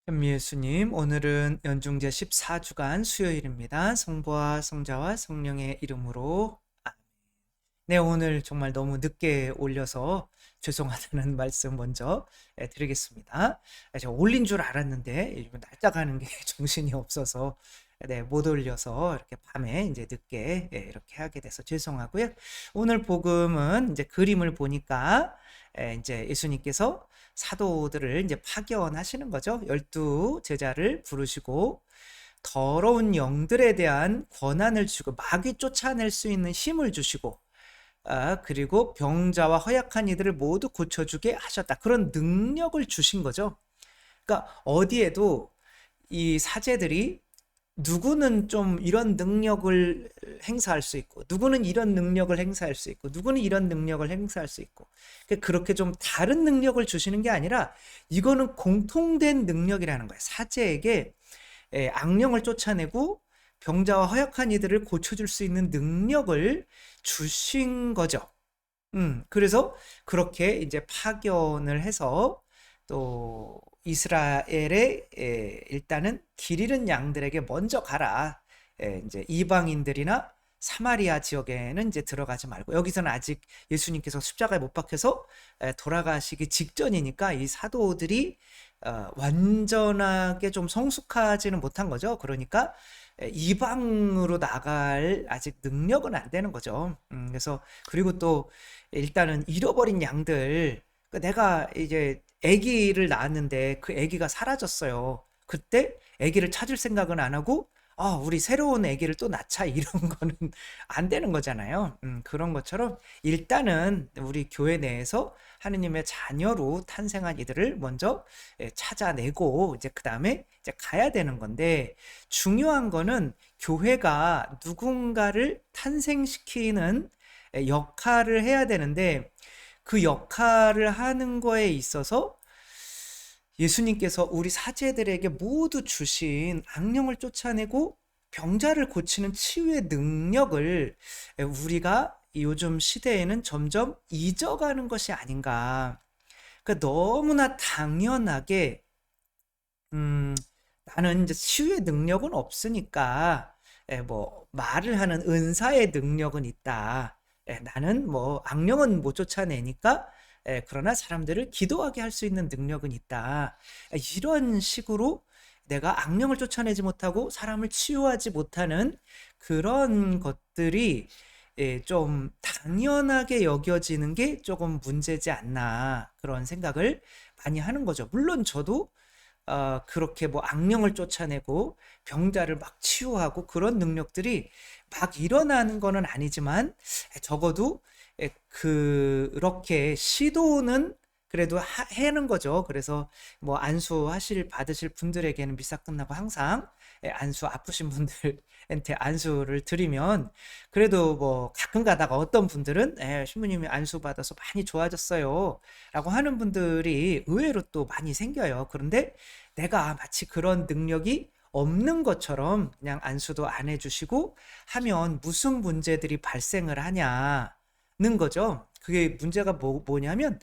현미 예수님, 오늘은 연중제 14주간 수요일입니다. 성부와 성자와 성령의 이름으로. 네, 오늘 정말 너무 늦게 올려서 죄송하다는 말씀 먼저 드리겠습니다. 제가 올린 줄 알았는데 요즘 날짜 가는 게 정신이 없어서 못 올려서 이렇게 밤에 이제 늦게 이렇게 하게 돼서 죄송하고요. 오늘 복음은 이제 그림을 보니까 이제 예수님께서 사도들을 이제 파견하시는 거죠. 12 제자를 부르시고 더러운 영들에 대한 권한을 주고 마귀 쫓아낼 수 있는 힘을 주시고 그리고 병자와 허약한 이들을 모두 고쳐주게 하셨다. 그런 능력을 주신 거죠. 그러니까 어디에도 이 사제들이 누구는 좀 이런 능력을 행사할 수 있고, 누구는 이런 능력을 행사할 수 있고, 누구는 이런 능력을 행사할 수 있고, 그렇게 좀 다른 능력을 주시는 게 아니라 이거는 공통된 능력이라는 거예요. 사제에게 악령을 쫓아내고 병자와 허약한 이들을 고쳐줄 수 있는 능력을 주신 거죠. 그래서 그렇게 이제 파견을 해서 또 이스라엘의 일단은 길 잃은 양들에게 먼저 가라. 이제 이방인들이나 사마리아 지역에는 이제 들어가지 말고, 여기서는 아직 예수님께서 십자가에 못 박혀서 돌아가시기 직전이니까 이 사도들이 완전하게 좀 성숙하지는 못한 거죠. 그러니까 이방으로 나갈 아직 능력은 안 되는 거죠. 그래서 그리고 또 일단은 잃어버린 양들, 내가 이제 아기를 낳았는데 그 아기가 사라졌어요. 그때 아기를 찾을 생각은 안 하고 우리 새로운 아기를 또 낳자 이런 거는 안 되는 거잖아요. 그런 것처럼 일단은 우리 교회 내에서 하느님의 자녀로 탄생한 이들을 먼저 찾아내고 이제 그 다음에 이제 가야 되는 건데, 중요한 거는 교회가 누군가를 탄생시키는 역할을 해야 되는데, 그 역할을 하는 거에 있어서 예수님께서 우리 사제들에게 모두 주신 악령을 쫓아내고 병자를 고치는 치유의 능력을 우리가 요즘 시대에는 점점 잊어가는 것이 아닌가. 그러니까 너무나 당연하게 나는 이제 치유의 능력은 없으니까 뭐 말을 하는 은사의 능력은 있다. 나는 뭐 악령은 못 쫓아내니까 그러나 사람들을 기도하게 할 수 있는 능력은 있다. 이런 식으로 내가 악령을 쫓아내지 못하고 사람을 치유하지 못하는 그런 것들이 좀 당연하게 여겨지는 게 조금 문제지 않나, 그런 생각을 많이 하는 거죠. 물론 저도 그렇게 뭐 악령을 쫓아내고 병자를 막 치유하고 그런 능력들이 막 일어나는 거는 아니지만, 적어도 그렇게 시도는 그래도 해는 거죠. 그래서 뭐 안수 받으실 분들에게는 미사 끝나고 항상 안수 아프신 분들한테 안수를 드리면, 그래도 뭐 가끔 가다가 어떤 분들은 신부님이 안수 받아서 많이 좋아졌어요 라고 하는 분들이 의외로 또 많이 생겨요. 그런데 내가 마치 그런 능력이 없는 것처럼 그냥 안수도 안 해주시고 하면 무슨 문제들이 발생을 하냐는 거죠. 그게 문제가 뭐냐면,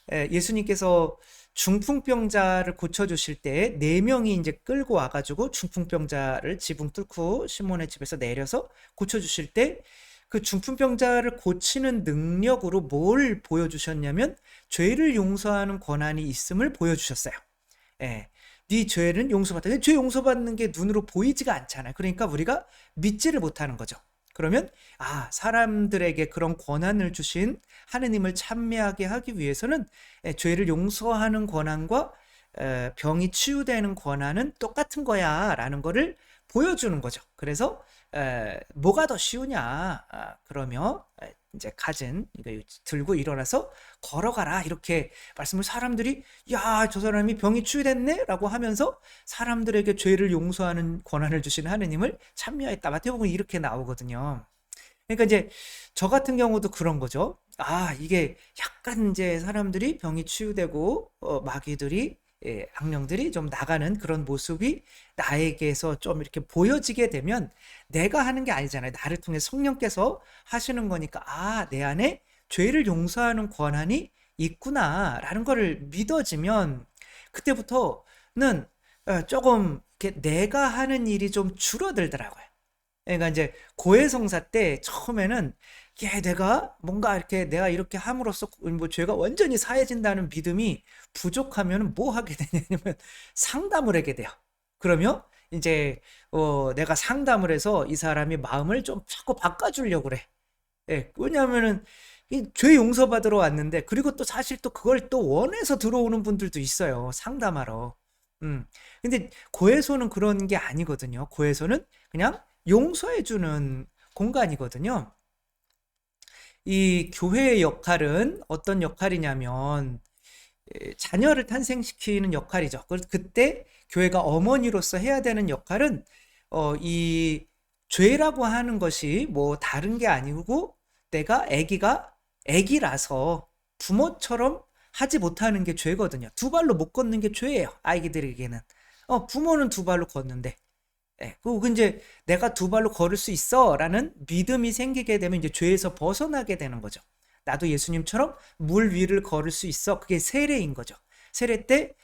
예수님께서 중풍병자를 고쳐주실 때 4명이 이제 끌고 와가지고 중풍병자를 지붕 뚫고 시몬의 집에서 내려서 고쳐주실 때, 그 중풍병자를 고치는 능력으로 뭘 보여주셨냐면 죄를 용서하는 권한이 있음을 보여주셨어요. 예. 네 죄는 용서받다. 근데 죄 용서받는 게 눈으로 보이지가 않잖아요. 그러니까 우리가 믿지를 못하는 거죠. 그러면 사람들에게 그런 권한을 주신 하느님을 찬미하게 하기 위해서는 죄를 용서하는 권한과 병이 치유되는 권한은 똑같은 거야 라는 거를 보여주는 거죠. 그래서 뭐가 더 쉬우냐, 그러면 이제 이거 들고 일어나서 걸어가라 이렇게 말씀을, 사람들이 야, 저 사람이 병이 치유됐네 라고 하면서 사람들에게 죄를 용서하는 권한을 주신 하느님을 찬미하였다. 마태복음 이렇게 나오거든요. 그러니까 이제 저 같은 경우도 그런 거죠. 이게 약간 이제 사람들이 병이 치유되고 마귀들이 악령들이 좀 나가는 그런 모습이 나에게서 좀 이렇게 보여지게 되면 내가 하는 게 아니잖아요. 나를 통해 성령께서 하시는 거니까 내 안에 죄를 용서하는 권한이 있구나라는 거를 믿어지면, 그때부터는 조금 이렇게 내가 하는 일이 좀 줄어들더라고요. 그러니까 이제 고해성사 때 처음에는 내가 뭔가 이렇게 내가 이렇게 함으로써 뭐 죄가 완전히 사해진다는 믿음이 부족하면 뭐 하게 되냐면 상담을 하게 돼요. 그러면 이제 내가 상담을 해서 이 사람이 마음을 좀 자꾸 바꿔주려고 그래. 왜냐하면은 이 죄 용서받으러 왔는데, 그리고 또 사실 또 그걸 또 원해서 들어오는 분들도 있어요. 상담하러. 음. 근데 고해소는 그런 게 아니거든요. 고해소는 그냥 용서해주는 공간이거든요. 이 교회의 역할은 어떤 역할이냐면 자녀를 탄생시키는 역할이죠. 그때 교회가 어머니로서 해야 되는 역할은 이 죄라고 하는 것이 뭐 다른 게 아니고 내가 애기라서 부모처럼 하지 못하는 게 죄거든요. 두 발로 못 걷는 게 죄예요. 아이들에게는. 부모는 두 발로 걷는데. 그리고 이제 내가 두 발로 걸을 수 있어라는 믿음이 생기게 되면 이제 죄에서 벗어나게 되는 거죠. 나도 예수님처럼 물 위를 걸을 수 있어. 그게 세례인 거죠. 세례 때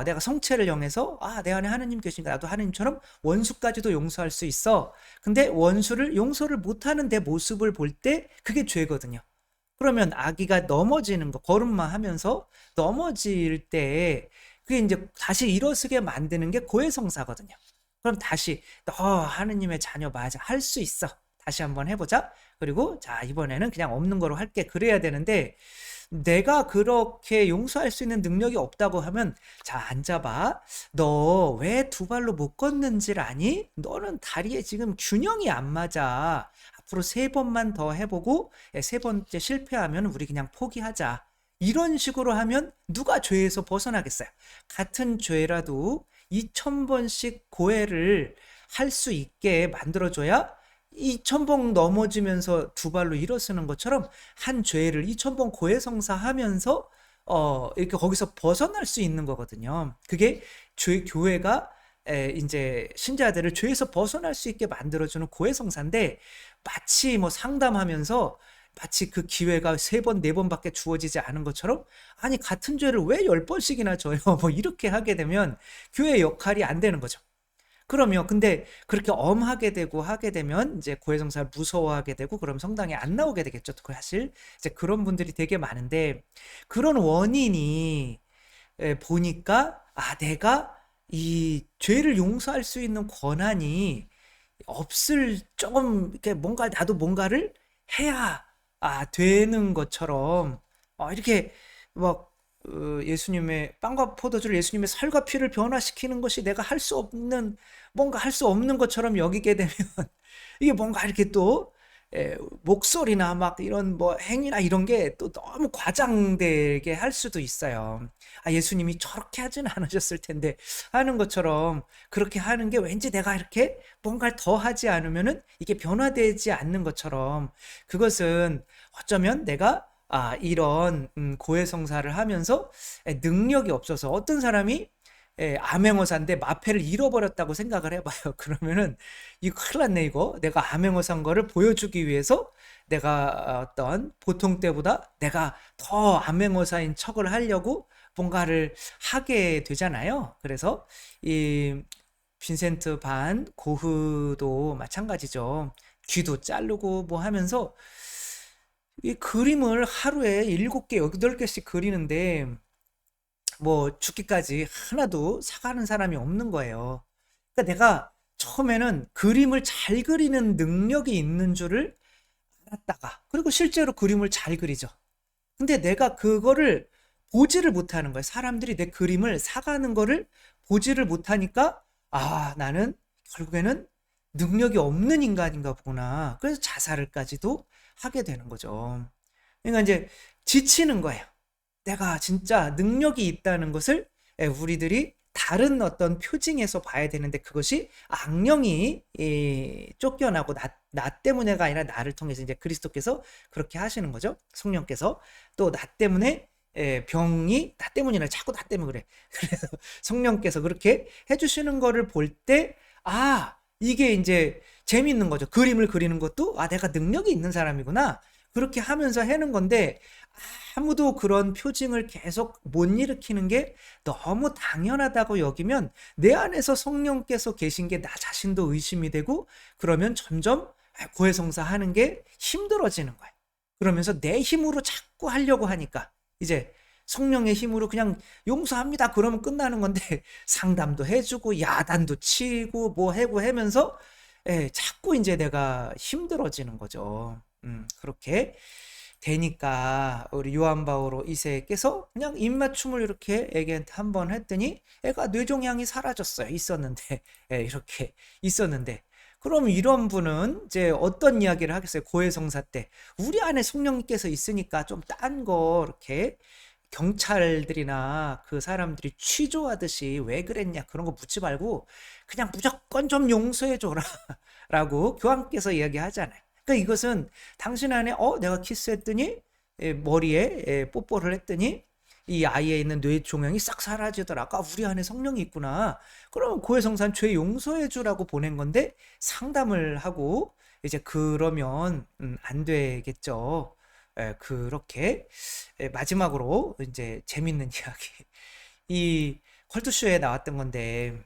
내가 성체를 영해서 내 안에 하나님 계시니까 나도 하나님처럼 원수까지도 용서할 수 있어. 근데 원수를 용서를 못하는 내 모습을 볼 때 그게 죄거든요. 그러면 아기가 넘어지는 거, 걸음마 하면서 넘어질 때 그게 이제 다시 일어서게 만드는 게 고해성사거든요. 그럼 다시 너 하느님의 자녀 맞아, 할 수 있어, 다시 한번 해보자. 그리고 자, 이번에는 그냥 없는 거로 할게. 그래야 되는데 내가 그렇게 용서할 수 있는 능력이 없다고 하면, 자, 앉아봐. 너 왜 두 발로 못 걷는지를 아니? 너는 다리에 지금 균형이 안 맞아. 앞으로 3번만 더 해보고 3번째 실패하면 우리 그냥 포기하자. 이런 식으로 하면 누가 죄에서 벗어나겠어요? 같은 죄라도 2000번씩 고해를 할 수 있게 만들어줘야 2000번 넘어지면서 두 발로 일어서는 것처럼 한 죄를 2000번 고해성사하면서 이렇게 거기서 벗어날 수 있는 거거든요. 그게 교회가 이제 신자들을 죄에서 벗어날 수 있게 만들어주는 고해성사인데, 마치 뭐 상담하면서 마치 그 기회가 3번, 4번밖에 주어지지 않은 것처럼, 아니 같은 죄를 왜 10번씩이나 져요? 뭐 이렇게 하게 되면 교회의 역할이 안 되는 거죠. 그러면 근데 그렇게 엄하게 되고 하게 되면 이제 고해성사를 무서워하게 되고, 그럼 성당에 안 나오게 되겠죠. 사실 이제 그런 분들이 되게 많은데, 그런 원인이 보니까 내가 이 죄를 용서할 수 있는 권한이 없을, 조금 이렇게 뭔가 나도 뭔가를 해야 되는 것처럼, 이렇게 막 예수님의 빵과 포도주를 예수님의 살과 피를 변화시키는 것이 내가 할 수 없는, 뭔가 할 수 없는 것처럼 여기게 되면 이게 뭔가 이렇게 또 목소리나 막 이런 뭐 행위나 이런 게 또 너무 과장되게 할 수도 있어요. 예수님이 저렇게 하진 않으셨을 텐데 하는 것처럼 그렇게 하는 게 왠지 내가 이렇게 뭔가를 더 하지 않으면은 이게 변화되지 않는 것처럼, 그것은 어쩌면 내가 이런 고해성사를 하면서 능력이 없어서, 어떤 사람이 암행어사인데 마패를 잃어버렸다고 생각을 해봐요. 그러면은 이거 큰일 났네. 이거 내가 암행어사인 거를 보여주기 위해서 내가 어떤 보통 때보다 내가 더 암행어사인 척을 하려고 뭔가를 하게 되잖아요. 그래서 이 빈센트 반 고흐도 마찬가지죠. 귀도 자르고 뭐 하면서 이 그림을 하루에 7개, 8개씩 그리는데 뭐 죽기까지 하나도 사가는 사람이 없는 거예요. 그러니까 내가 처음에는 그림을 잘 그리는 능력이 있는 줄을 알았다가, 그리고 실제로 그림을 잘 그리죠. 근데 내가 그거를 보지를 못하는 거예요. 사람들이 내 그림을 사가는 거를 보지를 못하니까 나는 결국에는 능력이 없는 인간인가 보구나. 그래서 자살을까지도 하게 되는 거죠. 그러니까 이제 지치는 거예요. 내가 진짜 능력이 있다는 것을 우리들이 다른 어떤 표징에서 봐야 되는데, 그것이 악령이 쫓겨나고 나 때문에가 아니라 나를 통해서 이제 그리스도께서 그렇게 하시는 거죠. 성령께서 또 나 때문에 병이 나 때문이라, 자꾸 나 때문에 그래. 그래서 성령께서 그렇게 해주시는 거를 볼 때 이게 이제 재밌는 거죠. 그림을 그리는 것도 내가 능력이 있는 사람이구나. 그렇게 하면서 해는 건데 아무도 그런 표징을 계속 못 일으키는 게 너무 당연하다고 여기면 내 안에서 성령께서 계신 게 나 자신도 의심이 되고 그러면 점점 고해성사 하는 게 힘들어지는 거예요. 그러면서 내 힘으로 자꾸 하려고 하니까 이제 성령의 힘으로 그냥 용서합니다 그러면 끝나는 건데 상담도 해주고 야단도 치고 뭐 하고 하면서 자꾸 이제 내가 힘들어지는 거죠. 그렇게 되니까 우리 요한 바오로 2세께서 그냥 입맞춤을 이렇게 애기한테 한번 했더니 애가 뇌종양이 사라졌어요. 있었는데 이렇게 있었는데 그럼 이런 분은 이제 어떤 이야기를 하겠어요? 고해성사 때 우리 안에 성령님께서 있으니까 좀 딴 거 이렇게 경찰들이나 그 사람들이 취조하듯이 왜 그랬냐 그런 거 묻지 말고 그냥 무조건 좀 용서해 줘라 라고 교황께서 이야기하잖아요. 그러니까 이것은 당신 안에 내가 키스했더니 머리에 뽀뽀를 했더니 이 아이에 있는 뇌 종양이 싹 사라지더라. 아까 우리 안에 성령이 있구나. 그러면 고해성사는 죄 용서해 주라고 보낸 건데 상담을 하고 이제 그러면 안 되겠죠. 그렇게 마지막으로 이제 재밌는 이야기. 이 컬투쇼에 나왔던 건데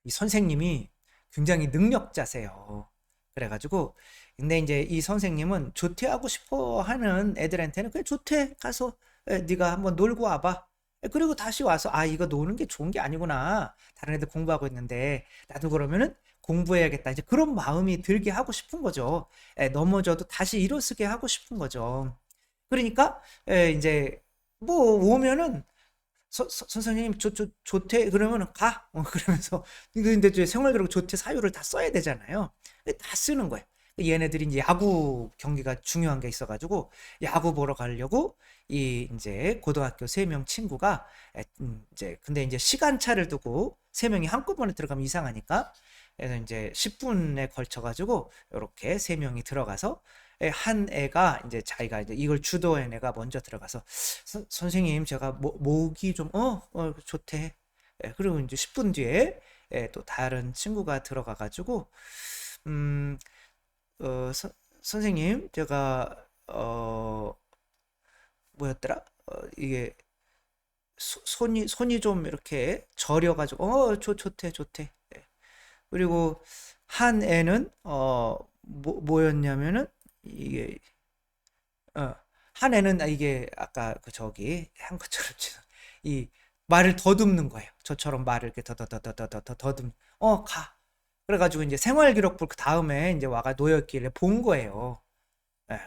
이 선생님이 굉장히 능력자세요. 그래가지고 근데 이제 이 선생님은 조퇴하고 싶어 하는 애들한테는 그래 조퇴 가서 네가 한번 놀고 와봐. 그리고 다시 와서 이거 노는 게 좋은 게 아니구나. 다른 애들 공부하고 있는데 나도 그러면은 공부해야겠다. 이제 그런 마음이 들게 하고 싶은 거죠. 넘어져도 다시 일어서게 하고 싶은 거죠. 그러니까 이제 뭐 오면은 선생님 조퇴 그러면 가 그러면서 근데 이제 생활기록 조퇴 사유를 다 써야 되잖아요. 다 쓰는 거예요. 얘네들이 이제 야구 경기가 중요한 게 있어가지고 야구 보러 가려고 이 이제 고등학교 3명 친구가 이제 근데 이제 시간차를 두고 3명이 한꺼번에 들어가면 이상하니까 그래서 이제 10분에 걸쳐가지고 이렇게 3명이 들어가서 한 애가 이제 자기가 이제 이걸 주도한 애가 먼저 들어가서 선생님 제가 목이 좀 좋대. 그리고 이제 10분 뒤에 또 다른 친구가 들어가가지고 음, 선생님 제가 뭐였더라? 이게 손이 좀 이렇게 저려가지고 좋대 좋대. 그리고 한 애는 뭐였냐면은 이게 한 애는 이게 아까 그 저기 한 것처럼 이 말을 더듬는 거예요. 저처럼 말을 이렇게 더더더더더더 더듬. 가. 그래가지고 이제 생활기록부 그 다음에 이제 와가 놓였길래 본 거예요.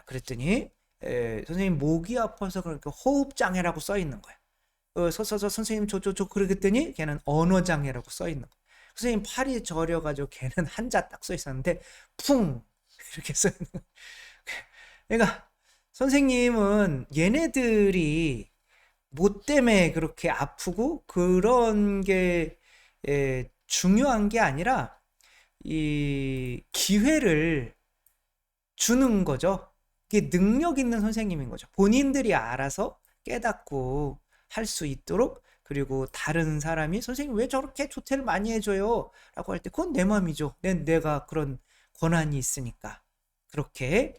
그랬더니 선생님 목이 아파서 그렇게 호흡장애라고 써 있는 거예요. 서서 선생님 저 그러겠더니 걔는 언어장애라고 써 있는 거예요. 선생님 팔이 저려가지고 걔는 한자 딱 써 있었는데 풍 이렇게 써 있는 거예요. 그러니까 선생님은 얘네들이 뭐 때문에 그렇게 아프고 그런 게 중요한 게 아니라 이 기회를 주는 거죠. 이게 능력 있는 선생님인 거죠. 본인들이 알아서 깨닫고 할 수 있도록 그리고 다른 사람이 선생님 왜 저렇게 조퇴를 많이 해줘요? 라고 할 때 그건 내 마음이죠. 내가 그런 권한이 있으니까. 그렇게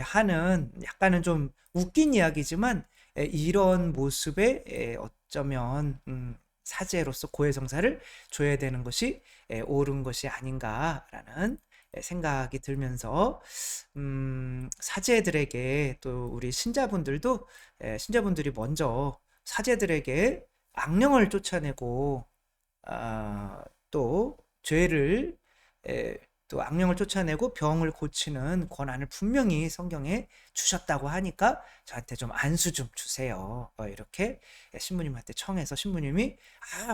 하는 약간은 좀 웃긴 이야기지만 이런 모습에 어쩌면 사제로서 고해성사를 줘야 되는 것이 옳은 것이 아닌가라는 생각이 들면서 사제들에게 또 우리 신자분들도 신자분들이 먼저 사제들에게 악령을 쫓아내고 또 죄를 또 악령을 쫓아내고 병을 고치는 권한을 분명히 성경에 주셨다고 하니까 저한테 좀 안수 좀 주세요. 이렇게 신부님한테 청해서 신부님이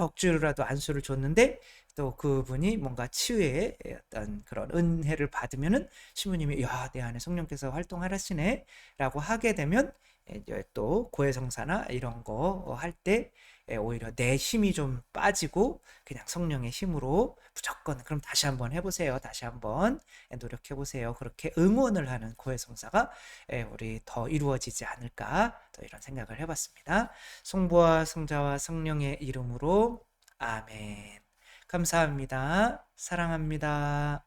억지로라도 안수를 줬는데 또 그분이 뭔가 치유의 어떤 그런 은혜를 받으면은 신부님이 야, 내 안에 성령께서 활동하시네 라고 하게 되면 이제 또 고해성사나 이런 거 할 때 오히려 내 힘이 좀 빠지고 그냥 성령의 힘으로 무조건 그럼 다시 한번 해보세요. 다시 한번 노력해 보세요. 그렇게 응원을 하는 고해성사가 우리 더 이루어지지 않을까 또 이런 생각을 해봤습니다. 성부와 성자와 성령의 이름으로 아멘. 감사합니다. 사랑합니다.